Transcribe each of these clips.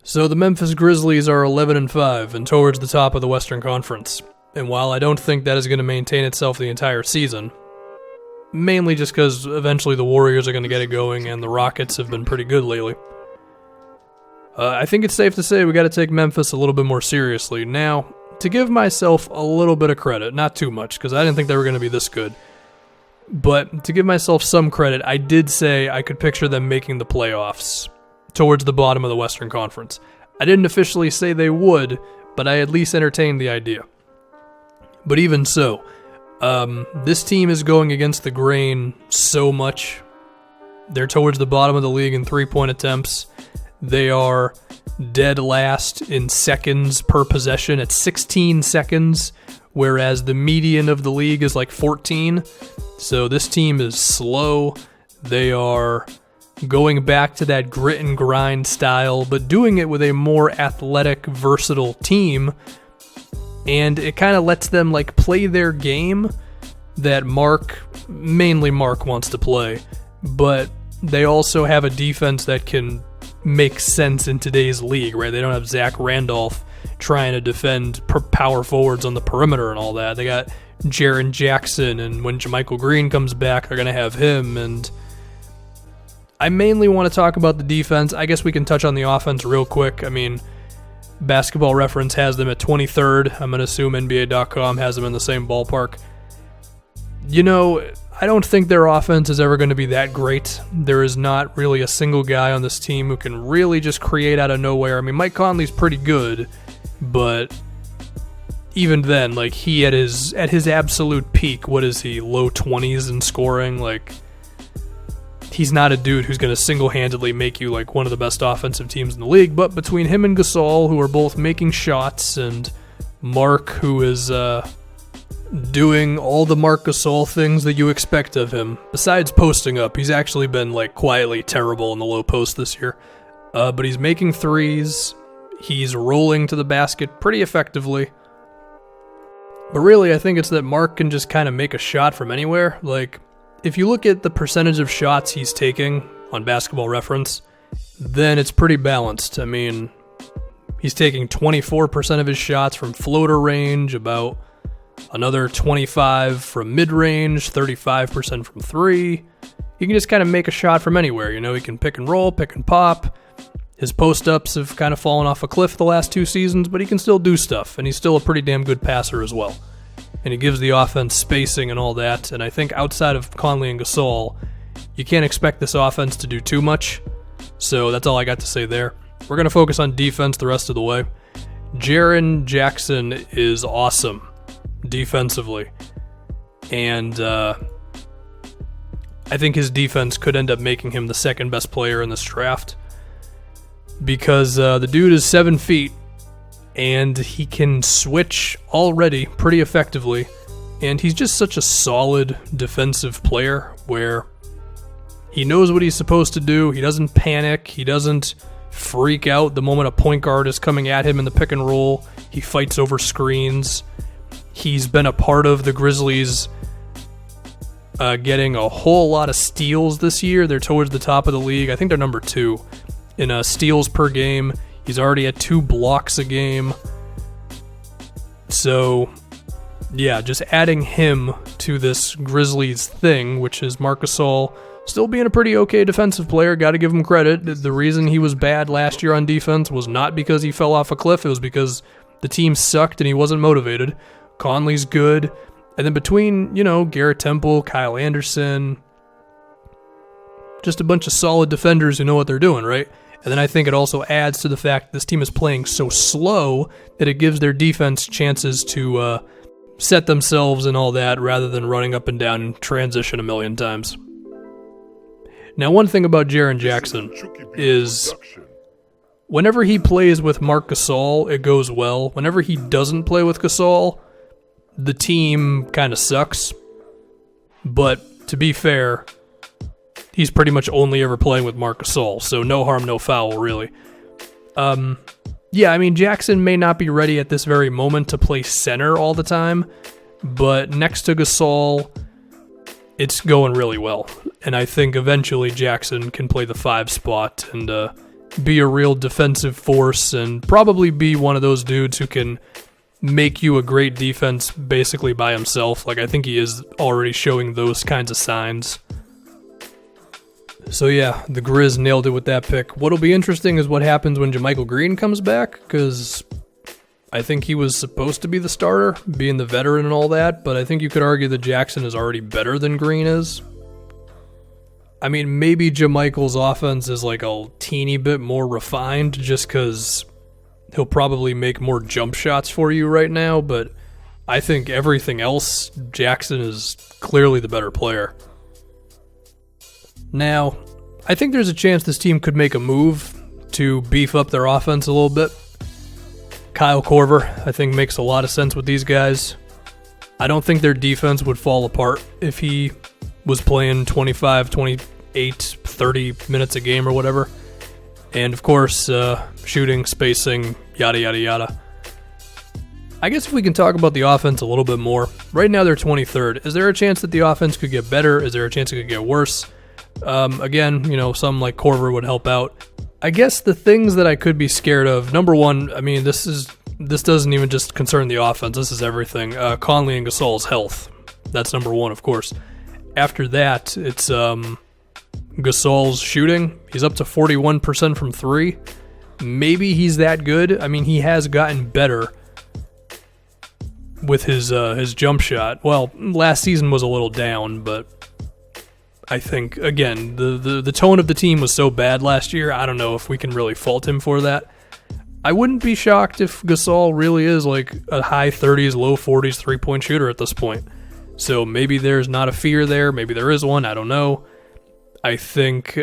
So the Memphis Grizzlies are 11-5 and towards the top of the Western Conference. And while I don't think that is going to maintain itself the entire season, mainly just because eventually the Warriors are going to get it going and the Rockets have been pretty good lately, I think it's safe to say we got to take Memphis a little bit more seriously. Now, to give myself a little bit of credit, not too much, because I didn't think they were going to be this good, but to give myself some credit, I did say I could picture them making the playoffs towards the bottom of the Western Conference. I didn't officially say they would, but I at least entertained the idea. But even so, this team is going against the grain so much. They're towards the bottom of the league in three-point attempts. They are dead last in seconds per possession at 16 seconds, whereas the median of the league is like 14. So this team is slow. They are going back to that grit and grind style, but doing it with a more athletic, versatile team. And it kind of lets them like play their game that mainly Marc wants to play. But they also have a defense that can make sense in today's league, right? They don't have Zach Randolph trying to defend power forwards on the perimeter and all that. They got Jaren Jackson, and when JaMychal Green comes back, they're going to have him. And I mainly want to talk about the defense. I guess we can touch on the offense real quick. I mean, Basketball Reference has them at 23rd. I'm going to assume NBA.com has them in the same ballpark. You know, I don't think their offense is ever going to be that great. There is not really a single guy on this team who can really just create out of nowhere. I mean, Mike Conley's pretty good, but even then, like, he at his absolute peak, what is he, low 20s in scoring? Like, he's not a dude who's going to single-handedly make you like one of the best offensive teams in the league, but between him and Gasol, who are both making shots, and Marc, who is doing all the Marc Gasol things that you expect of him, besides posting up, he's actually been like quietly terrible in the low post this year, but he's making threes, he's rolling to the basket pretty effectively. But really, I think it's that Marc can just kind of make a shot from anywhere. Like, if you look at the percentage of shots he's taking on Basketball Reference, then it's pretty balanced. I mean, he's taking 24% of his shots from floater range, about another 25 from mid-range, 35% from three. He can just kind of make a shot from anywhere. You know, he can pick and roll, pick and pop. His post-ups have kind of fallen off a cliff the last 2 seasons, but he can still do stuff, and he's still a pretty damn good passer as well. And he gives the offense spacing and all that, and I think outside of Conley and Gasol, you can't expect this offense to do too much, so that's all I got to say there. We're going to focus on defense the rest of the way. Jaren Jackson is awesome defensively, and I think his defense could end up making him the second best player in this draft, because the dude is 7 feet, and he can switch already pretty effectively, and he's just such a solid defensive player where he knows what he's supposed to do. He doesn't panic. He doesn't freak out the moment a point guard is coming at him in the pick and roll. He fights over screens. He's been a part of the Grizzlies getting a whole lot of steals this year. They're towards the top of the league. I think they're number 2 in steals per game. He's already at 2 blocks a game. So, yeah, just adding him to this Grizzlies thing, which is Marc Gasol still being a pretty okay defensive player. Got to give him credit. The reason he was bad last year on defense was not because he fell off a cliff. It was because the team sucked and he wasn't motivated. Conley's good. And then between, you know, Garrett Temple, Kyle Anderson, just a bunch of solid defenders who know what they're doing, right? And then I think it also adds to the fact this team is playing so slow that it gives their defense chances to set themselves and all that rather than running up and down in transition a million times. Now, one thing about Jaren Jackson is whenever he plays with Marc Gasol, it goes well. Whenever he doesn't play with Gasol, the team kind of sucks. But to be fair, he's pretty much only ever playing with Marc Gasol, so no harm, no foul, really. Yeah, I mean, Jackson may not be ready at this very moment to play center all the time, but next to Gasol, it's going really well. And I think eventually Jackson can play the 5 spot and be a real defensive force and probably be one of those dudes who can make you a great defense basically by himself. Like, I think he is already showing those kinds of signs. So yeah, the Grizz nailed it with that pick. What'll be interesting is what happens when JaMychal Green comes back, because I think he was supposed to be the starter, being the veteran and all that, but I think you could argue that Jackson is already better than Green is. I mean, maybe JaMychal's offense is like a teeny bit more refined just because he'll probably make more jump shots for you right now, but I think everything else, Jackson is clearly the better player. Now, I think there's a chance this team could make a move to beef up their offense a little bit. Kyle Korver, I think, makes a lot of sense with these guys. I don't think their defense would fall apart if he was playing 25, 28, 30 minutes a game or whatever. And, of course, shooting, spacing, yada, yada, yada. I guess if we can talk about the offense a little bit more. Right now they're 23rd. Is there a chance that the offense could get better? Is there a chance it could get worse? Again, something like Korver would help out. I guess the things that I could be scared of, number one, I mean, this doesn't even just concern the offense. This is everything. Conley and Gasol's health. That's number one, of course. After that, it's Gasol's shooting. He's up to 41% from three. Maybe he's that good. I mean, he has gotten better with his jump shot. Well, last season was a little down, but I think, again, the tone of the team was so bad last year, I don't know if we can really fault him for that. I wouldn't be shocked if Gasol really is like a high 30s, low 40s three-point shooter at this point. So maybe there's not a fear there. Maybe there is one. I don't know. I think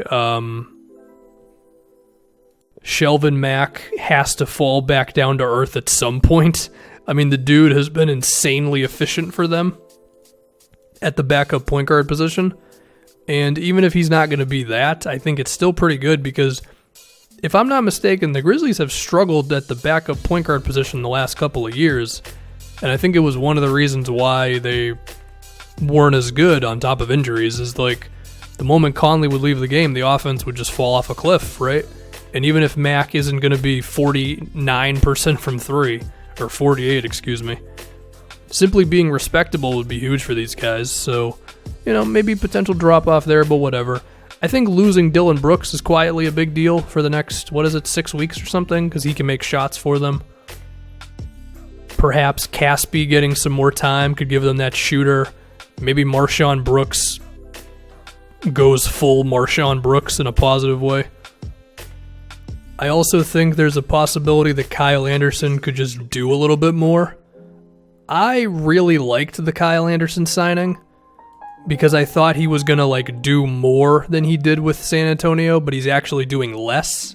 Shelvin Mack has to fall back down to earth at some point. I mean, the dude has been insanely efficient for them at the backup point guard position. And even if he's not going to be that, I think it's still pretty good because if I'm not mistaken, the Grizzlies have struggled at the backup point guard position the last couple of years. And I think it was one of the reasons why they weren't as good on top of injuries is like the moment Conley would leave the game, the offense would just fall off a cliff, right? And even if Mack isn't going to be 49% from three, or 48, excuse me, simply being respectable would be huge for these guys. So, maybe potential drop-off there, but whatever. I think losing Dylan Brooks is quietly a big deal for the next, 6 weeks or something, because he can make shots for them. Perhaps Caspi getting some more time could give them that shooter. Maybe Marshawn Brooks goes full Marshawn Brooks in a positive way. I also think there's a possibility that Kyle Anderson could just do a little bit more. I really liked the Kyle Anderson signing because I thought he was going to do more than he did with San Antonio, but he's actually doing less.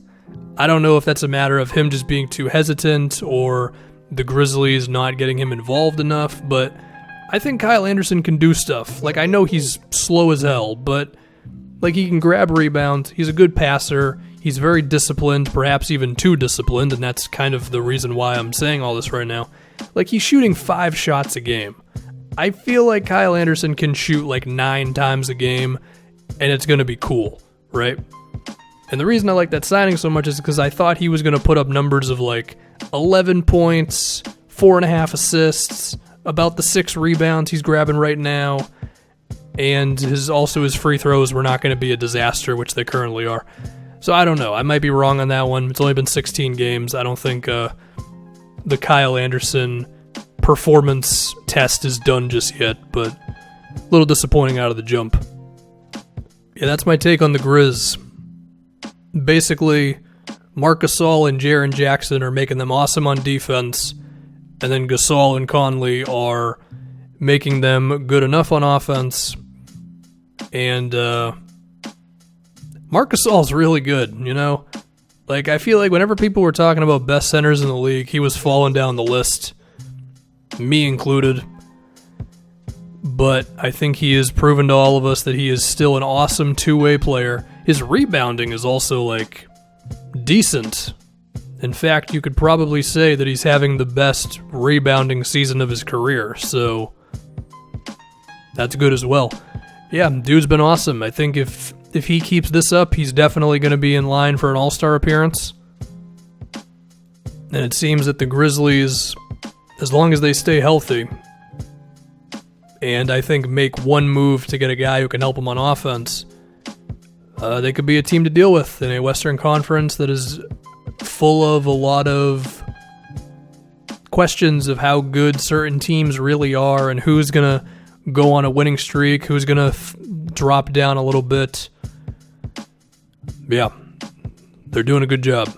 I don't know if that's a matter of him just being too hesitant or the Grizzlies not getting him involved enough, but I think Kyle Anderson can do stuff. I know he's slow as hell, but he can grab rebounds. He's a good passer. He's very disciplined, perhaps even too disciplined, and that's kind of the reason why I'm saying all this right now. He's shooting 5 shots a game. I feel like Kyle Anderson can shoot 9 times a game, and it's going to be cool, right? And the reason I like that signing so much is because I thought he was going to put up numbers of 11 points, 4.5 assists, about the 6 rebounds he's grabbing right now, and his free throws were not going to be a disaster, which they currently are. So I don't know. I might be wrong on that one. It's only been 16 games. I don't think the Kyle Anderson performance test is done just yet, but a little disappointing out of the jump. Yeah, that's my take on the Grizz. Basically, Marc Gasol and Jaren Jackson are making them awesome on defense, and then Gasol and Conley are making them good enough on offense, and Marc Gasol's really good, I feel like whenever people were talking about best centers in the league, he was falling down the list, me included. But I think he has proven to all of us that he is still an awesome two-way player. His rebounding is also, decent. In fact, you could probably say that he's having the best rebounding season of his career, so that's good as well. Yeah, dude's been awesome. I think if if he keeps this up, he's definitely going to be in line for an All-Star appearance. And it seems that the Grizzlies, as long as they stay healthy, and I think make one move to get a guy who can help them on offense, they could be a team to deal with in a Western Conference that is full of a lot of questions of how good certain teams really are and who's going to go on a winning streak, who's going to drop down a little bit. Yeah, they're doing a good job.